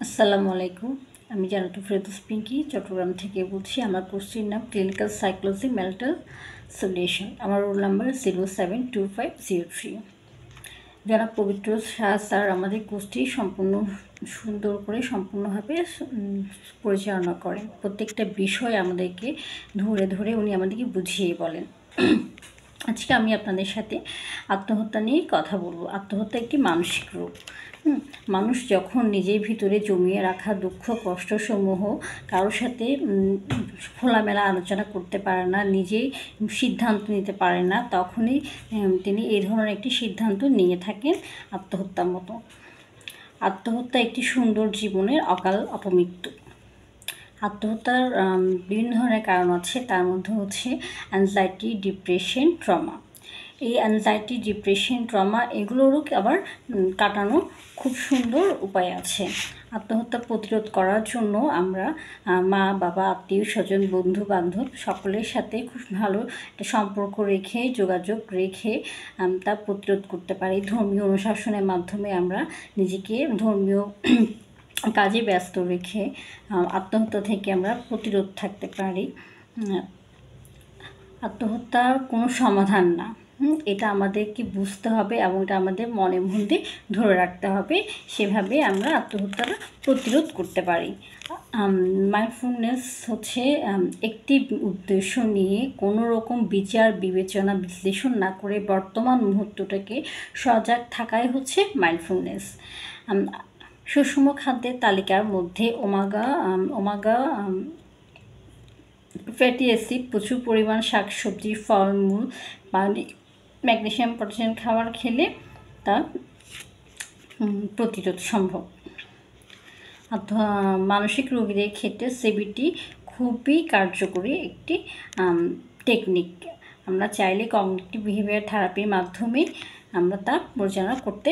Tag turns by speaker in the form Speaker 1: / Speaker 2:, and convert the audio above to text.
Speaker 1: আসসালামু আলাইকুম। আমি জানাতু ফেরদৌস পিঙ্কি চট্টগ্রাম থেকে বলছি। আমার কোর্সটির নাম ক্লিনিক্যাল সাইকোলজি মেন্টাল সলিউশন। আমার রোল নাম্বার 072503। যারা পবিত্র শাহ স্যার আমাদের কোর্সটি সম্পূর্ণ সুন্দর করে সম্পূর্ণভাবে পরিচালনা করেন। প্রত্যেকটা বিষয় আমাদেরকে ধরে ধরে উনি আমাদেরকে বুঝিয়ে বলেন। আজকে আমি আপনাদের সাথে আত্মহত্যা নিয়ে কথা বলবো। আত্মহত্যা একটি মানসিক রোগ। মানুষ যখন নিজের ভিতরে জমিয়ে রাখা দুঃখ কষ্টসমূহ কারোর সাথে খোলামেলা আলোচনা করতে পারে না, নিজেই সিদ্ধান্ত নিতে পারে না, তখনই তিনি এই ধরনের একটি সিদ্ধান্ত নিয়ে থাকেন আত্মহত্যার মতো। আত্মহত্যা একটি সুন্দর জীবনের অকাল অপমৃত্যু। আত্মহত্যার বিভিন্ন ধরনের কারণ আছে, তার মধ্যে হচ্ছে অ্যাংজাইটি, ডিপ্রেশন, ট্রমা। এই অ্যাংজাইটি, ডিপ্রেশন, ট্রমা এগুলোরও আবার কাটানো খুব সুন্দর উপায় আছে। আত্মহত্যা প্রতিরোধ করার জন্য আমরা মা বাবা, আত্মীয় স্বজন, বন্ধু বান্ধব সকলের সাথে খুব ভালো একটা সম্পর্ক রেখে, যোগাযোগ রেখে তা প্রতিরোধ করতে পারি। ধর্মীয় অনুশাসনের মাধ্যমে আমরা নিজেকে ধর্মীয় কাজে ব্যস্ত রেখে আত্মহত্যা থেকে আমরা প্রতিরোধ থাকতে পারি। আত্মহত্যা কোনো সমাধান না, এটা আমাদেরকে বুঝতে হবে এবং এটা আমাদের মনে মধ্যে ধরে রাখতে হবে। সেভাবে আমরা আত্মহত্যাটা প্রতিরোধ করতে পারি। মাইন্ডফুলনেস হচ্ছে একটি উদ্দেশ্য নিয়ে কোনো রকম বিচার বিবেচনা বিশ্লেষণ না করে বর্তমান মুহূর্তটাকে সজাগ থাকাই হচ্ছে মাইন্ডফুলনেস। সুষম খাদ্যের তালিকার মধ্যে ওমেগা ফ্যাটি অ্যাসিড, প্রচুর পরিমাণ শাকসবজি, ফলমূল, পানি, ম্যাগনেসিয়াম, পটাশিয়াম খাবার খেলে তা প্রতিরোধ সম্ভব। মানসিক রোগীদের ক্ষেত্রে সিবিটি খুবই কার্যকরী একটি টেকনিক। আমরা চাইলে কগনিটিভ বিহেভিয়ার থেরাপির মাধ্যমে আমরা তা পরিচালনা করতে